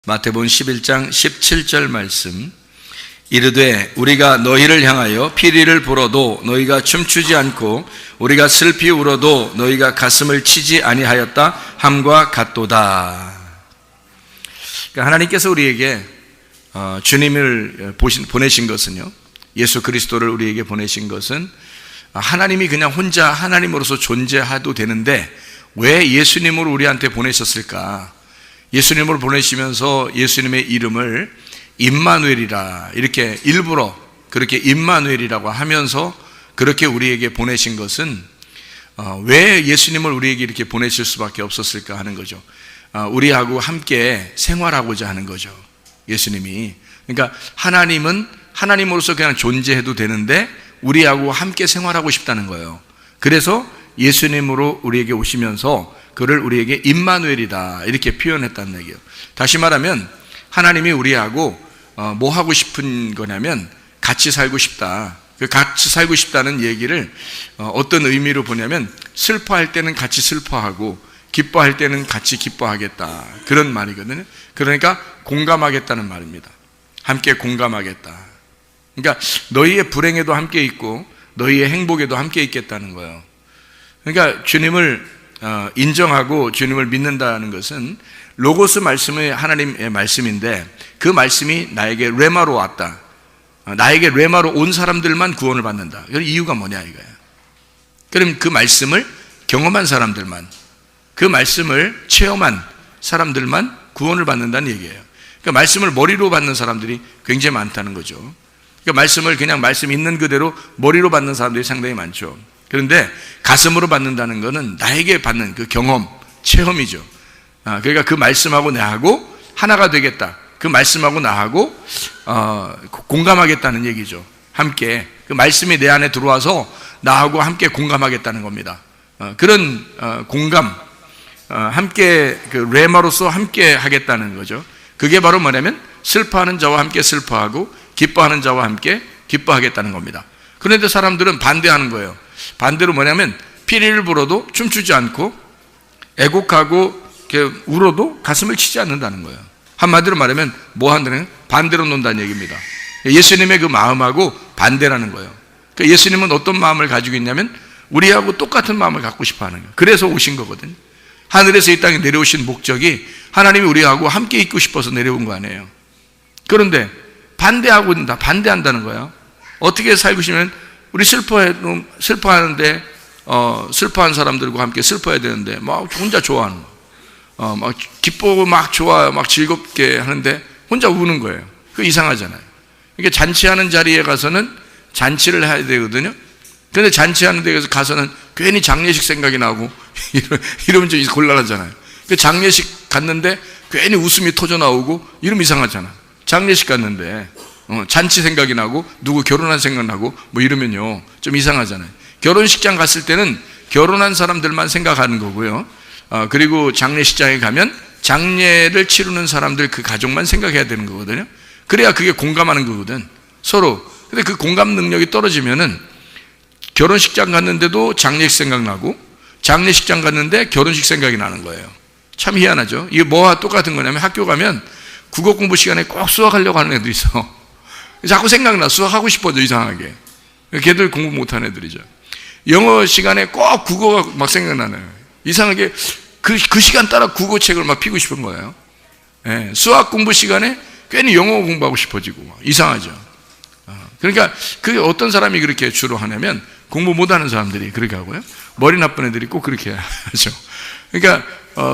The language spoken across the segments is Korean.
마태복음 11장 17절 말씀. 이르되 우리가 너희를 향하여 피리를 불어도 너희가 춤추지 않고 우리가 슬피 울어도 너희가 가슴을 치지 아니하였다 함과 같도다. 그러니까 하나님께서 우리에게 주님을 보내신 것은요, 예수 그리스도를 우리에게 보내신 것은 하나님이 그냥 혼자 하나님으로서 존재해도 되는데 왜 예수님을 우리한테 보내셨을까? 예수님을 보내시면서 예수님의 이름을 임마누엘이라 이렇게 일부러 그렇게 임마누엘이라고 하면서 그렇게 우리에게 보내신 것은 왜 예수님을 우리에게 이렇게 보내실 수밖에 없었을까 하는 거죠. 우리하고 함께 생활하고자 하는 거죠, 예수님이. 그러니까 하나님은 하나님으로서 그냥 존재해도 되는데 우리하고 함께 생활하고 싶다는 거예요. 그래서 예수님으로 우리에게 오시면서 그를 우리에게 임마누엘이다 이렇게 표현했다는 얘기예요. 다시 말하면 하나님이 우리하고 뭐 하고 싶은 거냐면 같이 살고 싶다. 그 같이 살고 싶다는 얘기를 어떤 의미로 보냐면 슬퍼할 때는 같이 슬퍼하고 기뻐할 때는 같이 기뻐하겠다, 그런 말이거든요. 그러니까 공감하겠다는 말입니다. 함께 공감하겠다. 그러니까 너희의 불행에도 함께 있고 너희의 행복에도 함께 있겠다는 거예요. 그러니까 주님을 인정하고 주님을 믿는다는 것은 로고스 말씀이 하나님의 말씀인데 그 말씀이 나에게 레마로 왔다. 나에게 레마로 온 사람들만 구원을 받는다. 그 이유가 뭐냐 이거예요. 그럼 그 말씀을 경험한 사람들만, 그 말씀을 체험한 사람들만 구원을 받는다는 얘기예요. 그러니까 말씀을 머리로 받는 사람들이 굉장히 많다는 거죠. 그러니까 말씀을 그냥 말씀 있는 그대로 머리로 받는 사람들이 상당히 많죠. 그런데 가슴으로 받는다는 것은 나에게 받는 그 경험, 체험이죠. 그러니까 그 말씀하고 나하고 하나가 되겠다. 그 말씀하고 나하고 공감하겠다는 얘기죠. 함께 그 말씀이 내 안에 들어와서 나하고 함께 공감하겠다는 겁니다. 그런 공감, 함께 그 레마로서 함께 하겠다는 거죠. 그게 바로 뭐냐면 슬퍼하는 자와 함께 슬퍼하고 기뻐하는 자와 함께 기뻐하겠다는 겁니다. 그런데 사람들은 반대하는 거예요. 반대로 뭐냐면 피리를 불어도 춤추지 않고 애곡하고 이렇게 울어도 가슴을 치지 않는다는 거예요. 한마디로 말하면 뭐 한다는, 반대로 논다는 얘기입니다. 예수님의 그 마음하고 반대라는 거예요. 그러니까 예수님은 어떤 마음을 가지고 있냐면 우리하고 똑같은 마음을 갖고 싶어 하는 거예요. 그래서 오신 거거든요. 하늘에서 이 땅에 내려오신 목적이 하나님이 우리하고 함께 있고 싶어서 내려온 거 아니에요. 그런데 반대한다는 거예요. 어떻게 살고 싶으면 우리 슬퍼하는데 슬퍼한 사람들과 함께 슬퍼해야 되는데 막 혼자 좋아하는 거, 막 기쁘고 막 좋아요, 막 즐겁게 하는데 혼자 우는 거예요. 그거 이상하잖아요. 이게 잔치하는 자리에 가서는 잔치를 해야 되거든요. 그런데 잔치하는 데 가서는 괜히 장례식 생각이 나고 이러면 좀 곤란하잖아요. 그 장례식 갔는데 괜히 웃음이 터져 나오고 이러면 이상하잖아. 장례식 갔는데 잔치 생각이 나고 누구 결혼한 생각 나고 뭐 이러면요 좀 이상하잖아요. 결혼식장 갔을 때는 결혼한 사람들만 생각하는 거고요. 그리고 장례식장에 가면 장례를 치르는 사람들 그 가족만 생각해야 되는 거거든요. 그래야 그게 공감하는 거거든, 서로. 근데 그 공감 능력이 떨어지면은 결혼식장 갔는데도 장례식 생각나고 장례식장 갔는데 결혼식 생각이 나는 거예요. 참 희한하죠. 이게 뭐와 똑같은 거냐면 학교 가면 국어 공부 시간에 꼭 수학하려고 하는 애들이 있어. 자꾸 생각나. 수학하고 싶어져, 이상하게. 걔들 공부 못하는 애들이죠. 영어 시간에 꼭 국어가 막 생각나네요. 이상하게 그 시간 따라 국어책을 막 피고 싶은 거예요. 예, 수학 공부 시간에 괜히 영어 공부하고 싶어지고 이상하죠. 그러니까 그게 어떤 사람이 그렇게 주로 하냐면 공부 못하는 사람들이 그렇게 하고요. 머리 나쁜 애들이 꼭 그렇게 하죠. 그러니까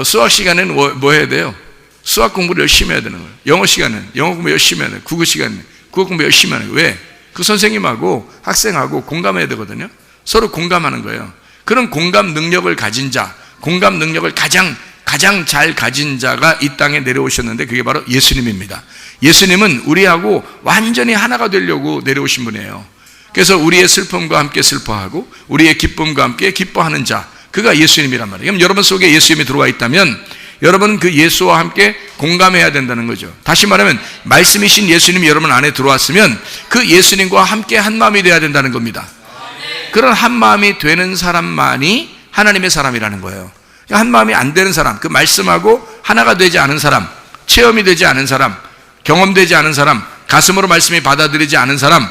수학 시간에는 뭐 해야 돼요? 수학 공부를 열심히 해야 되는 거예요. 영어 시간은 영어 공부 열심히 해야 돼요. 국어 시간은 국어 공부 열심히 하는 거예요. 왜? 그 선생님하고 학생하고 공감해야 되거든요. 서로 공감하는 거예요. 그런 공감 능력을 가진 자, 공감 능력을 가장 잘 가진 자가 이 땅에 내려오셨는데 그게 바로 예수님입니다. 예수님은 우리하고 완전히 하나가 되려고 내려오신 분이에요. 그래서 우리의 슬픔과 함께 슬퍼하고 우리의 기쁨과 함께 기뻐하는 자, 그가 예수님이란 말이에요. 그럼 여러분 속에 예수님이 들어와 있다면 여러분은 그 예수와 함께 공감해야 된다는 거죠. 다시 말하면 말씀이신 예수님이 여러분 안에 들어왔으면 그 예수님과 함께 한 마음이 되어야 된다는 겁니다. 그런 한 마음이 되는 사람만이 하나님의 사람이라는 거예요. 한 마음이 안 되는 사람, 그 말씀하고 하나가 되지 않은 사람, 체험이 되지 않은 사람, 경험되지 않은 사람, 가슴으로 말씀이 받아들이지 않은 사람,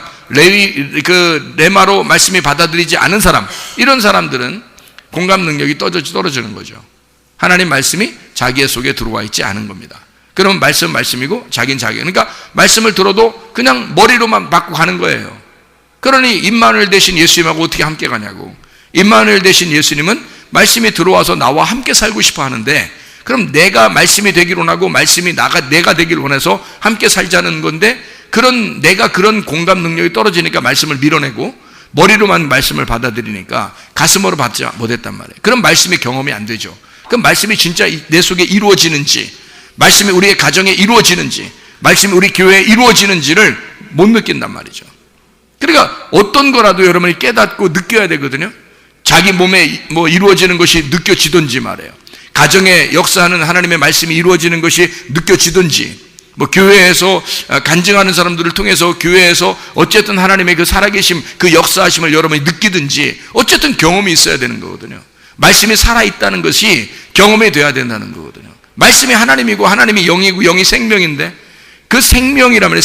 레마로 말씀이 받아들이지 않은 사람, 이런 사람들은 공감 능력이 떨어지는 거죠. 하나님 말씀이 자기의 속에 들어와 있지 않은 겁니다. 그러면 말씀이고 자긴 자기. 그러니까 말씀을 들어도 그냥 머리로만 받고 가는 거예요. 그러니 임마누엘 되신 예수님하고 어떻게 함께 가냐고. 임마누엘 되신 예수님은 말씀이 들어와서 나와 함께 살고 싶어 하는데, 그럼 내가 말씀이 되기를 원하고 말씀이 내가 되기를 원해서 함께 살자는 건데, 내가 그런 공감 능력이 떨어지니까 말씀을 밀어내고 머리로만 말씀을 받아들이니까 가슴으로 받지 못했단 말이에요. 그럼 말씀이 경험이 안 되죠. 그럼 말씀이 진짜 내 속에 이루어지는지, 말씀이 우리의 가정에 이루어지는지, 말씀이 우리 교회에 이루어지는지를 못 느낀단 말이죠. 그러니까 어떤 거라도 여러분이 깨닫고 느껴야 되거든요. 자기 몸에 이루어지는 것이 느껴지든지 말이에요. 가정에 역사하는 하나님의 말씀이 이루어지는 것이 느껴지든지, 교회에서 간증하는 사람들을 통해서 교회에서 어쨌든 하나님의 그 살아계심, 그 역사하심을 여러분이 느끼든지, 어쨌든 경험이 있어야 되는 거거든요. 말씀이 살아있다는 것이 경험이 돼야 된다는 거거든요. 말씀이 하나님이고 하나님이 영이고 영이 생명인데, 그 생명이라면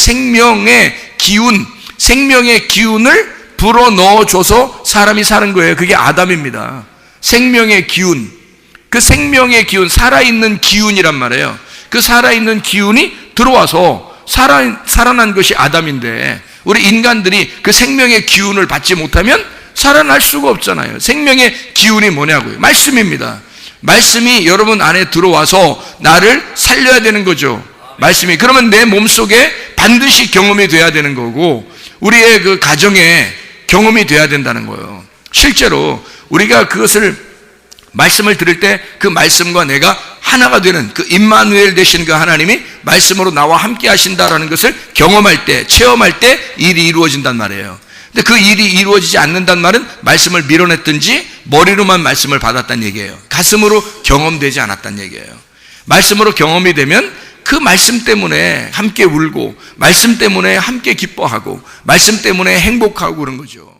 생명의 기운을 불어넣어줘서 사람이 사는 거예요. 그게 아담입니다. 생명의 기운, 그 생명의 기운, 살아있는 기운이란 말이에요. 그 살아있는 기운이 들어와서 살아난 것이 아담인데, 우리 인간들이 그 생명의 기운을 받지 못하면 살아날 수가 없잖아요. 생명의 기운이 뭐냐고요? 말씀입니다. 말씀이 여러분 안에 들어와서 나를 살려야 되는 거죠. 말씀이. 그러면 내 몸속에 반드시 경험이 돼야 되는 거고, 우리의 그 가정에 경험이 돼야 된다는 거예요. 실제로 우리가 그것을 말씀을 들을 때 그 말씀과 내가 하나가 되는 그 임마누엘 되신 그 하나님이 말씀으로 나와 함께 하신다라는 것을 경험할 때, 체험할 때 일이 이루어진단 말이에요. 근데 그 일이 이루어지지 않는단 말은 말씀을 밀어냈든지 머리로만 말씀을 받았다는 얘기예요. 가슴으로 경험되지 않았다는 얘기예요. 말씀으로 경험이 되면 그 말씀 때문에 함께 울고, 말씀 때문에 함께 기뻐하고, 말씀 때문에 행복하고 그런 거죠.